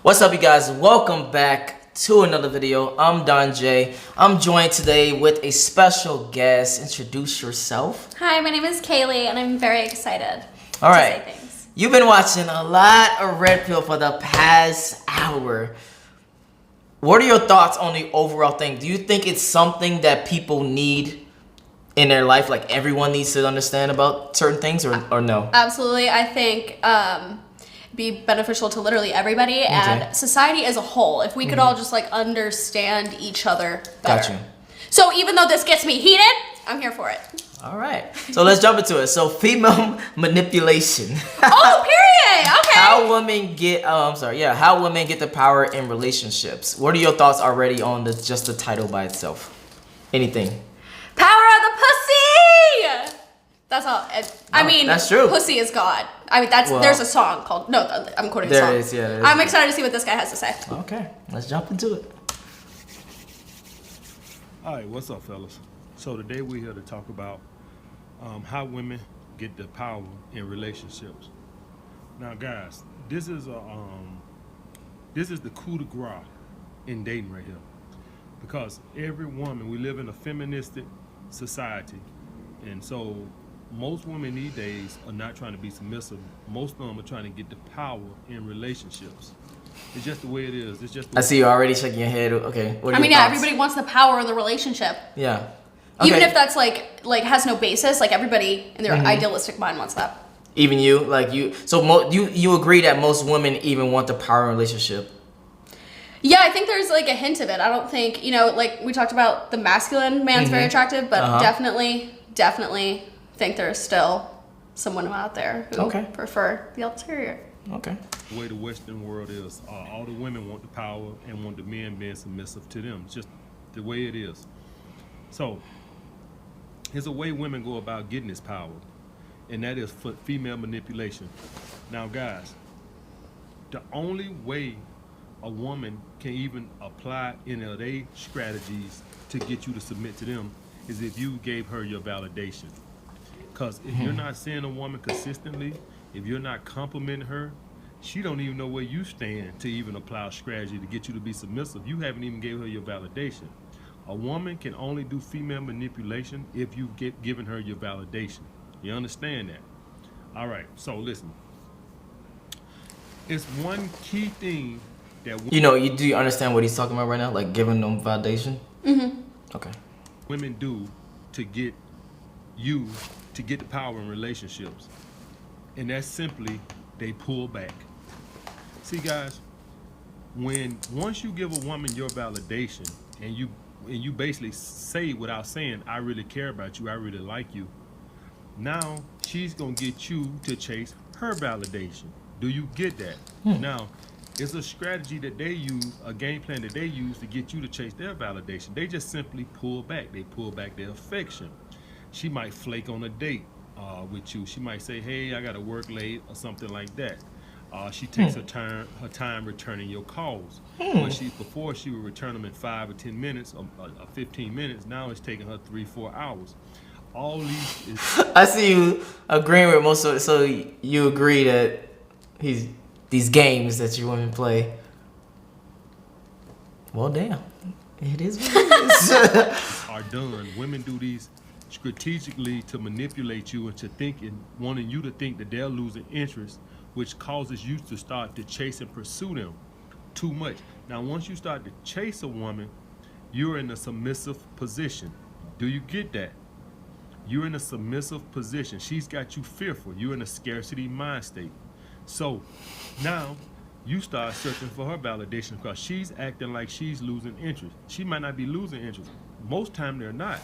What's up, you guys? Welcome back to another video. I'm Jaye. I'm joined today with a special guest. Introduce yourself. Hi, my name is Kaylee, and I'm very excited All right. to say things. You've been watching a lot of Red Pill for the past hour. What are your thoughts on the overall thing? Do you think it's something that people need in their life? Like everyone needs to understand about certain things, or no? Absolutely. I think be beneficial to literally everybody and society as a whole if we could all just like understand each other better. Got you. So even though this gets me heated, I'm here for it. All right. So let's jump into it. So female manipulation. Oh, period. Okay. How women get how women get the power in relationships. What are your thoughts already on just the title by itself? Anything? Power of the pussy. That's all. I mean, that's true. Pussy is God. I mean, there's a song called. No, I'm quoting the song. There is, yeah. There is. I'm excited to see what this guy has to say. Okay, let's jump into it. All right, what's up, fellas? So today we're here to talk about how women get the power in relationships. Now, guys, this is the coup de grace in dating right here, because every woman, we live in a feministic society, and so most women these days are not trying to be submissive. Most of them are trying to get the power in relationships. It's just the way it is. It's just. I see you already shaking your head. Okay. What are your thoughts? Everybody wants the power in the relationship. Yeah. Okay. Even if that's like has no basis, like everybody in their idealistic mind wants that. Even you, like you. So you agree that most women even want the power in relationship? Yeah, I think there's like a hint of it. I don't think, like we talked about the masculine man's very attractive, but definitely think there's still some women out there who prefer the ulterior. Okay. The way the Western world is, all the women want the power and want the men being submissive to them. It's just the way it is. So, here's a way women go about getting this power, and that is for female manipulation. Now, guys, the only way a woman can even apply any of their strategies to get you to submit to them is if you gave her your validation. Because if you're not seeing a woman consistently, if you're not complimenting her, she don't even know where you stand to even apply a strategy to get you to be submissive. You haven't even gave her your validation. A woman can only do female manipulation if you've given her your validation. You understand that? All right, so listen. It's one key thing that do you understand what he's talking about right now? Like giving them validation? Mm-hmm. Okay. Women do to get you to get the power in relationships, and that's simply they pull back. See, guys, once you give a woman your validation and you basically say without saying, I really care about you, I really like you, now she's gonna get you to chase her validation. Do you get that? Now, it's a strategy that they use, a game plan that they use to get you to chase their validation. They just simply pull back. They pull back their affection. She might flake on a date with you. She might say, hey, I gotta work late or something like that. She takes her time returning your calls. Before she would return them in 5 or 10 minutes or 15 minutes, now it's taking her 3-4 hours. All these is I see you agreeing with most of it. So you agree that these games that you women play. Well, damn, it is what it is. are done. Women do these strategically to manipulate you into wanting you to think that they're losing interest, which causes you to start to chase and pursue them too much. Now, once you start to chase a woman, you're in a submissive position. Do you get that? You're in a submissive position. She's got you fearful. You're in a scarcity mind state. So now you start searching for her validation because she's acting like she's losing interest. She might not be losing interest. Most time they're not.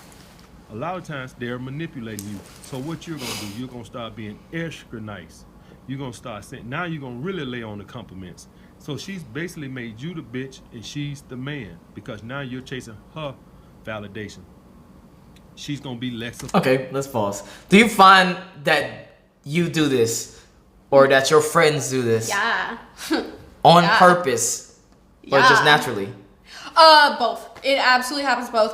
A lot of times they're manipulating you. So what you're gonna do, you're gonna start being extra nice. You're gonna start saying, now you're gonna really lay on the compliments. So she's basically made you the bitch and she's the man, because now you're chasing her validation. She's gonna be less of. Okay, let's pause. Do you find that you do this, or that your friends do this? Yeah. On purpose, or just naturally? Both. It absolutely happens both.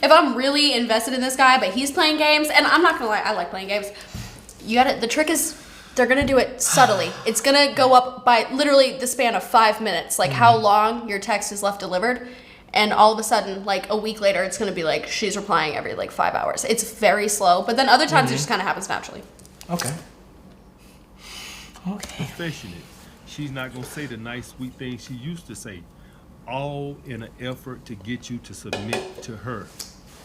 If I'm really invested in this guy, but he's playing games, and I'm not gonna lie, I like playing games. The trick is they're gonna do it subtly. It's gonna go up by literally the span of 5 minutes, like how long your text is left delivered. And all of a sudden, like a week later, it's gonna be like she's replying every like 5 hours. It's very slow, but then other times it just kind of happens naturally. Okay. Affectionate. She's not gonna say the nice, sweet things she used to say, all in an effort to get you to submit to her.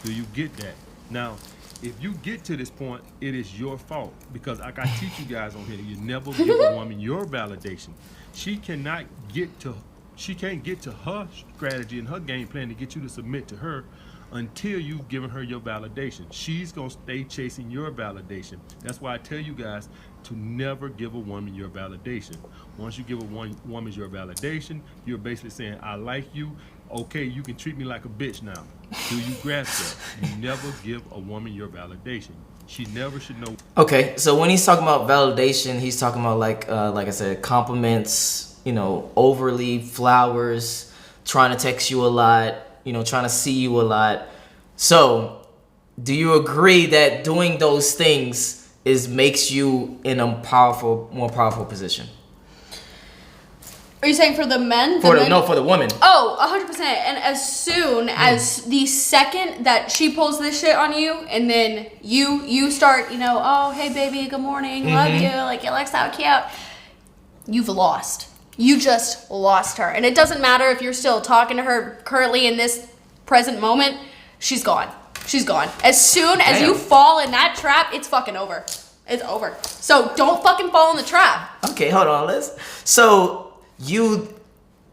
Do you get that? Now, if you get to this point, it is your fault, because like I teach you guys on here, you never give a woman your validation. She can't get to her strategy and her game plan to get you to submit to her until you've given her your validation. She's gonna stay chasing your validation. That's why I tell you guys to never give a woman your validation. Once you give a woman your validation, you're basically saying, I like you, okay, you can treat me like a bitch now. Do you grasp that? You never give a woman your validation. She never should know. Okay, so when he's talking about validation, he's talking about like I said, compliments, overly flowers, trying to text you a lot, trying to see you a lot. So, do you agree that doing those things makes you in a more powerful position? Are you saying for the men? For the woman. Oh, 100%. And as soon as the second that she pulls this shit on you, and then you start, oh, hey baby, good morning, love you, like you look so cute, you've lost. You just lost her. And it doesn't matter if you're still talking to her currently in this present moment, she's gone. She's gone. As soon as you fall in that trap, it's fucking over. It's over. So don't fucking fall in the trap. Okay, hold on, Liz. So you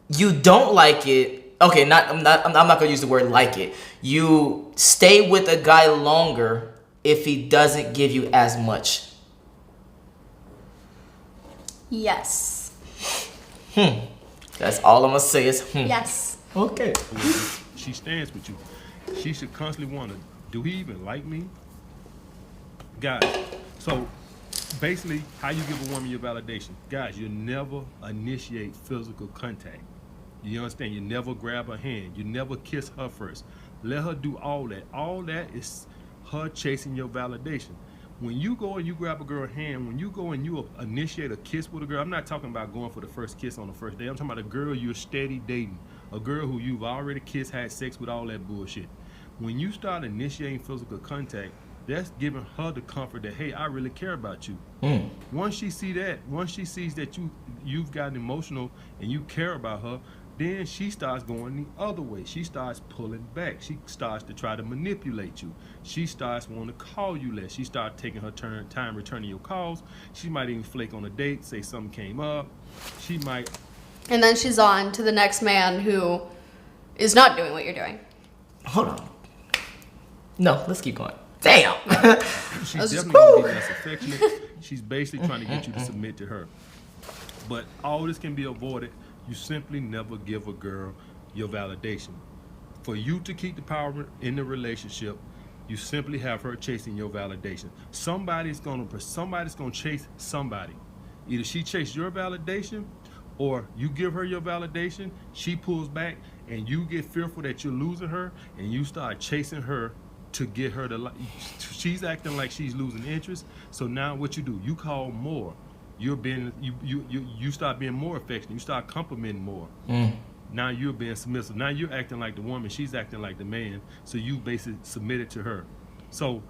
don't like it. Okay, I'm not gonna use the word like it. You stay with a guy longer if he doesn't give you as much. Yes. That's all I'm gonna say is Yes. Okay. She stands with you. She should constantly wonder, do he even like me? Guys, so basically how you give a woman your validation. Guys, you never initiate physical contact. You understand? You never grab her hand. You never kiss her first. Let her do all that. All that is her chasing your validation. When you go and you grab a girl's hand, when you go and you initiate a kiss with a girl, I'm not talking about going for the first kiss on the first day. I'm talking about a girl you're steady dating. A girl who you've already kissed, had sex with, all that bullshit. When you start initiating physical contact, that's giving her the comfort that, hey, I really care about you. Once she sees that you've gotten emotional and you care about her, then she starts going the other way. She starts pulling back. She starts to try to manipulate you. She starts wanting to call you less. She starts taking her time returning your calls. She might even flake on a date, say something came up. She might... And then she's on to the next man who is not doing what you're doing. Hold on. No, let's keep going. Damn. She's definitely going to be less affectionate. She's basically trying to get you to submit to her. But all this can be avoided. You simply never give a girl your validation. For you to keep the power in the relationship, you simply have her chasing your validation. Somebody's gonna chase somebody. Either she chases your validation, or you give her your validation, she pulls back, and you get fearful that you're losing her, and you start chasing her to get her to. She's acting like she's losing interest. So now what you do? You call more. You start being more affectionate. You start complimenting more. Now you're being submissive. Now you're acting like the woman. She's acting like the man. So you basically submitted to her. So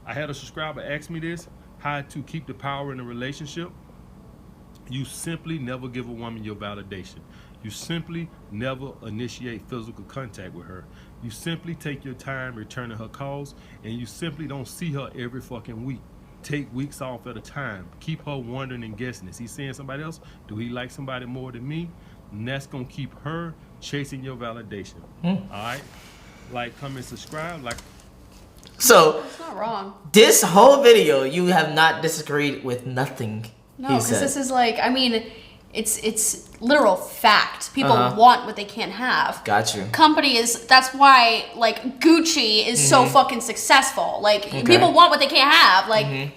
I had a subscriber ask me this: how to keep the power in a relationship. You simply never give a woman your validation. You simply never initiate physical contact with her. You simply take your time returning her calls, and you simply don't see her every fucking week. Take weeks off at a time. Keep her wondering and guessing. Is he seeing somebody else? Do he like somebody more than me? And that's gonna keep her chasing your validation. All right? Like, comment, subscribe. So It's not wrong. this whole video, you have not disagreed with nothing. No, because this is like, I mean, it's literal fact. People want what they can't have. Got you. That's why, like, Gucci is so fucking successful. Like, people want what they can't have. Like,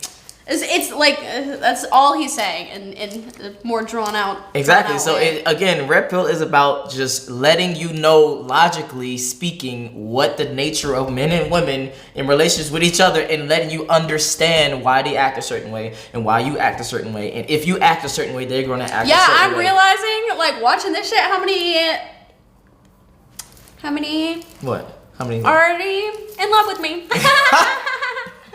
It's like that's all he's saying in more drawn out. Exactly. Drawn out So way. again, red pill is about just letting you know, logically speaking, what the nature of men and women in relations with each other, and letting you understand why they act a certain way and why you act a certain way. And if you act a certain way, they're going to act. Yeah, a certain I'm way. realizing, like, watching this shit. How many What? How many? already in love with me?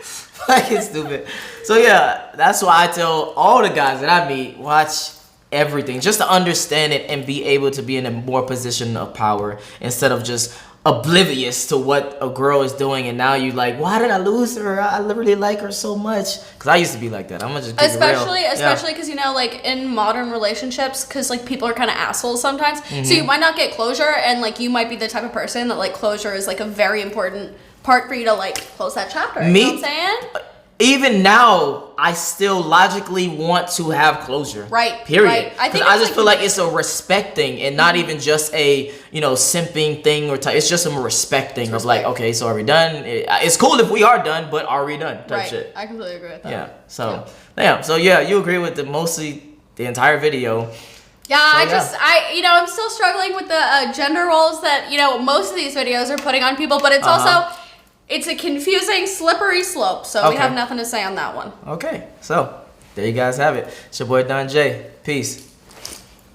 Fucking stupid. So yeah, that's why I tell all the guys that I meet, watch everything just to understand it and be able to be in a more position of power instead of just oblivious to what a girl is doing, and now you like, why did I lose her? I really like her so much. Because I used to be like that. I'm gonna just keep it real. Especially because, you know, like in modern relationships, because like people are kind of assholes sometimes, so you might not get closure, and like you might be the type of person that like closure is like a very important part for you to like close that chapter. You know what I'm saying? Even now, I still logically want to have closure. Right. Period. Right. I think I just feel like it's a respect thing, and not even just a, you know, simping thing or it's just a respect thing of like, okay, so are we done? It's cool if we are done, but are we done? Type shit. I completely agree with that. Yeah. So yeah, you agree with mostly the entire video. Yeah, So, I'm still struggling with the gender roles that, you know, most of these videos are putting on people, but it's also, it's a confusing, slippery slope, so we have nothing to say on that one. Okay, so there you guys have it. It's your boy Don Jaye. Peace.